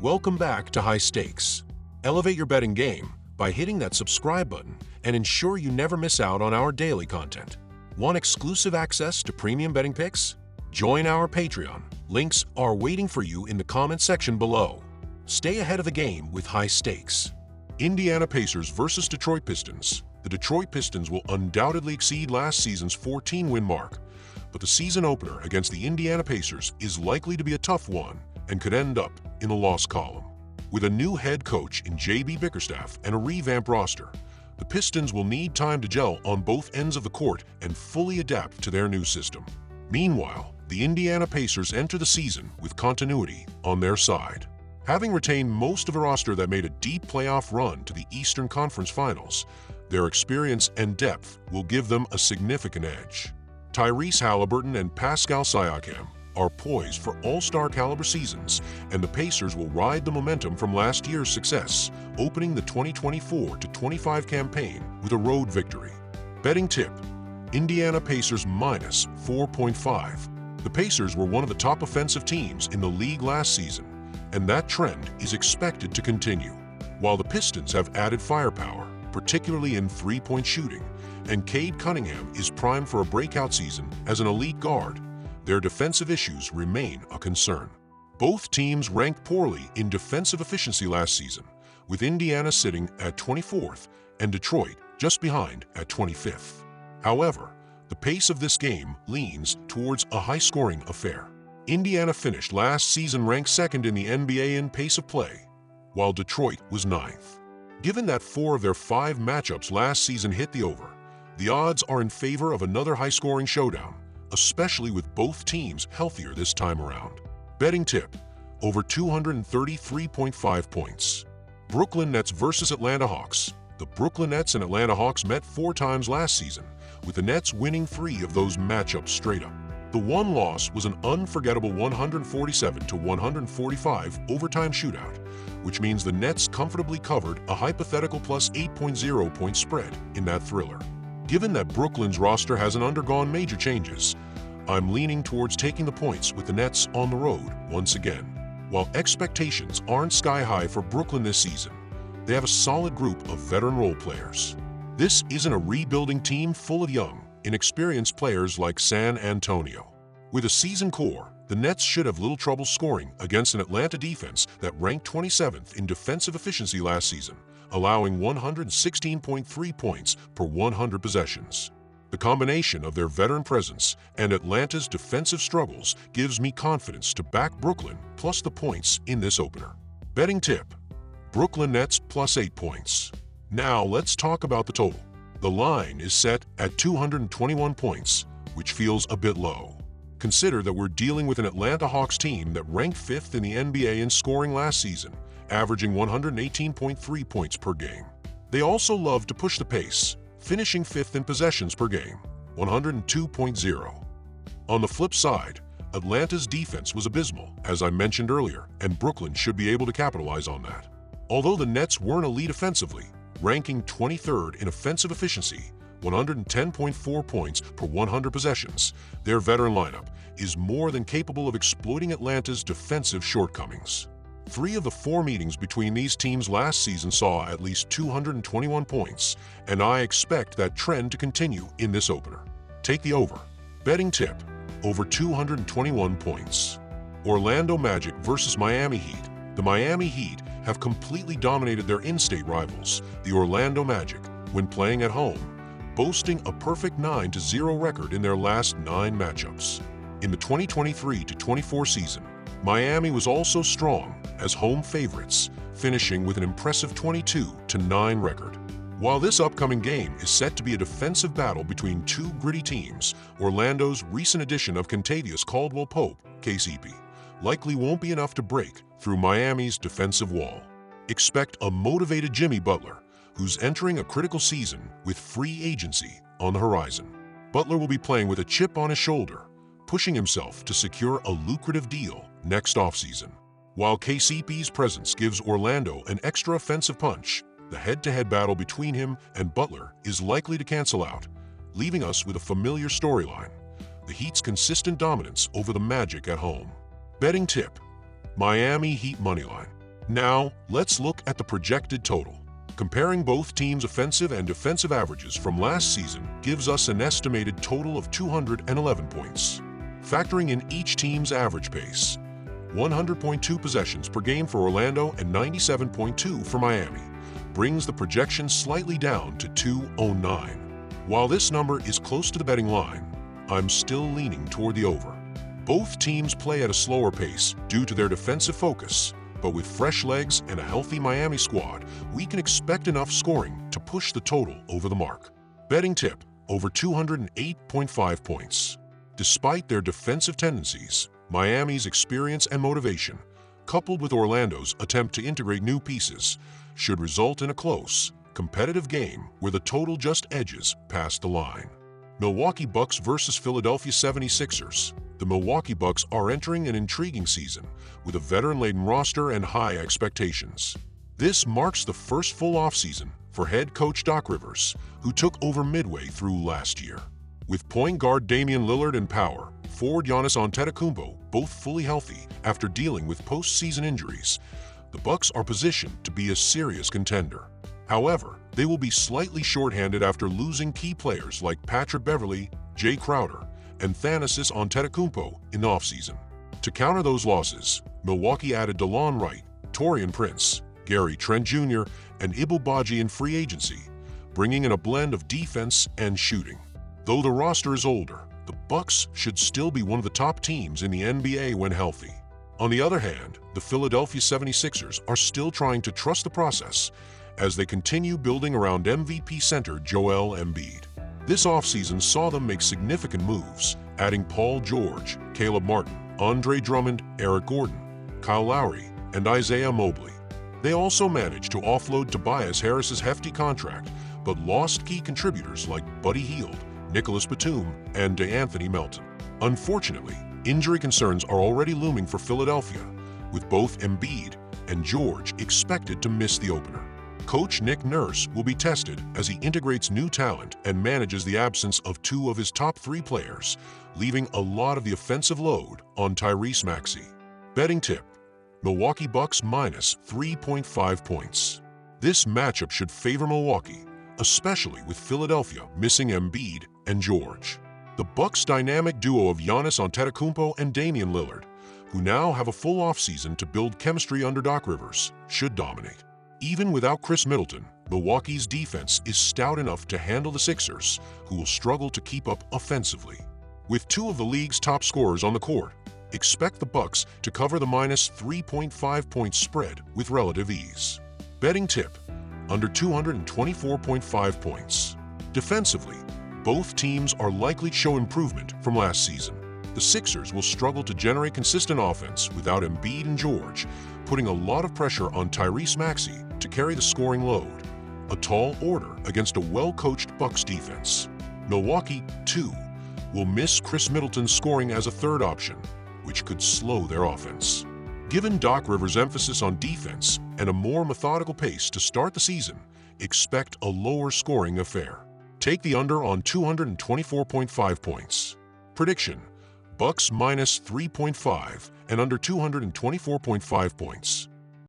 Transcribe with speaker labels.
Speaker 1: Welcome back to High Stakes. Elevate your betting game by hitting that subscribe button and ensure you never miss out on our daily content. Want exclusive access to premium betting picks? Join our Patreon. Links are waiting for you in the comment section below. Stay ahead of the game with High Stakes. Indiana Pacers versus Detroit Pistons. The Detroit Pistons will undoubtedly exceed last season's 14-win mark, but the season opener against the Indiana Pacers is likely to be a tough one and could end up in the loss column. With a new head coach in J.B. Bickerstaff and a revamped roster, the Pistons will need time to gel on both ends of the court and fully adapt to their new system. Meanwhile, the Indiana Pacers enter the season with continuity on their side. Having retained most of a roster that made a deep playoff run to the Eastern Conference Finals, their experience and depth will give them a significant edge. Tyrese Halliburton and Pascal Siakam are poised for all-star caliber seasons, and the Pacers will ride the momentum from last year's success, opening the 2024-25 campaign with a road victory. Betting tip: Indiana Pacers minus 4.5. The Pacers were one of the top offensive teams in the league last season, and that trend is expected to continue. While the Pistons have added firepower, particularly in three-point shooting, and Cade Cunningham is primed for a breakout season as an elite guard, their defensive issues remain a concern. Both teams ranked poorly in defensive efficiency last season, with Indiana sitting at 24th and Detroit just behind at 25th. However, the pace of this game leans towards a high-scoring affair. Indiana finished last season ranked second in the NBA in pace of play, while Detroit was ninth. Given that 4 of their 5 matchups last season hit the over, the odds are in favor of another high-scoring showdown, especially with both teams healthier this time around. Betting tip: over 233.5 points. Brooklyn Nets versus Atlanta Hawks. The Brooklyn Nets and Atlanta Hawks met 4 times last season, with the Nets winning 3 of those matchups straight up. The one loss was an unforgettable 147-145 overtime shootout, which means the Nets comfortably covered a hypothetical plus 8.0 point spread in that thriller. Given that Brooklyn's roster hasn't undergone major changes, I'm leaning towards taking the points with the Nets on the road once again. While expectations aren't sky-high for Brooklyn this season, they have a solid group of veteran role players. This isn't a rebuilding team full of young, inexperienced players like San Antonio. With a seasoned core, the Nets should have little trouble scoring against an Atlanta defense that ranked 27th in defensive efficiency last season, allowing 116.3 points per 100 possessions. The combination of their veteran presence and Atlanta's defensive struggles gives me confidence to back Brooklyn plus the points in this opener. Betting tip: Brooklyn Nets plus 8 points. Now let's talk about the total. The line is set at 221 points, which feels a bit low. Consider that we're dealing with an Atlanta Hawks team that ranked 5th in the NBA in scoring last season, averaging 118.3 points per game. They also love to push the pace, finishing 5th in possessions per game, 102.0. On the flip side, Atlanta's defense was abysmal, as I mentioned earlier, and Brooklyn should be able to capitalize on that. Although the Nets weren't elite offensively, ranking 23rd in offensive efficiency, 110.4 points per 100 possessions, their veteran lineup is more than capable of exploiting Atlanta's defensive shortcomings. 3 of the 4 meetings between these teams last season saw at least 221 points, and I expect that trend to continue in this opener. Take the over. Betting tip: over 221 points. Orlando Magic versus Miami Heat. The Miami Heat have completely dominated their in-state rivals, the Orlando Magic, when playing at home, boasting a perfect 9-0 record in their last 9 matchups. In the 2023-24 season, Miami was also strong as home favorites, finishing with an impressive 22-9 record. While this upcoming game is set to be a defensive battle between 2 gritty teams, Orlando's recent addition of Kentavious Caldwell-Pope, KCP, likely won't be enough to break through Miami's defensive wall. Expect a motivated Jimmy Butler, who's entering a critical season with free agency on the horizon. Butler will be playing with a chip on his shoulder, pushing himself to secure a lucrative deal next offseason. While KCP's presence gives Orlando an extra offensive punch, the head-to-head battle between him and Butler is likely to cancel out, leaving us with a familiar storyline: the Heat's consistent dominance over the Magic at home. Betting tip: Miami Heat moneyline. Now, let's look at the projected total. Comparing both teams' offensive and defensive averages from last season gives us an estimated total of 211 points. Factoring in each team's average pace, 100.2 possessions per game for Orlando and 97.2 for Miami, brings the projection slightly down to 209. While this number is close to the betting line, I'm still leaning toward the over. Both teams play at a slower pace due to their defensive focus, but with fresh legs and a healthy Miami squad, we can expect enough scoring to push the total over the mark. Betting tip: over 208.5 points. Despite their defensive tendencies, Miami's experience and motivation, coupled with Orlando's attempt to integrate new pieces, should result in a close, competitive game where the total just edges past the line. Milwaukee Bucks versus Philadelphia 76ers. The Milwaukee Bucks are entering an intriguing season with a veteran-laden roster and high expectations. This marks the first full offseason for head coach Doc Rivers, who took over midway through last year. With point guard Damian Lillard and power forward Giannis Antetokounmpo both fully healthy after dealing with postseason injuries, the Bucks are positioned to be a serious contender. However, they will be slightly shorthanded after losing key players like Patrick Beverley, Jay Crowder, and Thanasis Antetokounmpo in the offseason. To counter those losses, Milwaukee added DeLon Wright, Taurean Prince, Gary Trent Jr., and Ibou Badji in free agency, bringing in a blend of defense and shooting. Though the roster is older, the Bucks should still be one of the top teams in the NBA when healthy. On the other hand, the Philadelphia 76ers are still trying to trust the process as they continue building around MVP center Joel Embiid. This offseason saw them make significant moves, adding Paul George, Caleb Martin, Andre Drummond, Eric Gordon, Kyle Lowry, and Isaiah Mobley. They also managed to offload Tobias Harris's hefty contract, but lost key contributors like Buddy Hield, Nicholas Batum, and DeAnthony Melton. Unfortunately, injury concerns are already looming for Philadelphia, with both Embiid and George expected to miss the opener. Coach Nick Nurse will be tested as he integrates new talent and manages the absence of two of his top three players, leaving a lot of the offensive load on Tyrese Maxey. Betting tip: Milwaukee Bucks minus 3.5 points. This matchup should favor Milwaukee, especially with Philadelphia missing Embiid and George. The Bucks' dynamic duo of Giannis Antetokounmpo and Damian Lillard, who now have a full offseason to build chemistry under Doc Rivers, should dominate. Even without Chris Middleton, Milwaukee's defense is stout enough to handle the Sixers, who will struggle to keep up offensively. With two of the league's top scorers on the court, expect the Bucks to cover the minus 3.5 point spread with relative ease. Betting tip: under 224.5 points. Defensively, both teams are likely to show improvement from last season. The Sixers will struggle to generate consistent offense without Embiid and George, putting a lot of pressure on Tyrese Maxey to carry the scoring load. A tall order against a well-coached Bucks defense. Milwaukee, too, will miss Chris Middleton's scoring as a third option, which could slow their offense. Given Doc Rivers' emphasis on defense and a more methodical pace to start the season, expect a lower scoring affair. Take the under on 224.5 points. Prediction: Bucks minus 3.5 and under 224.5 points.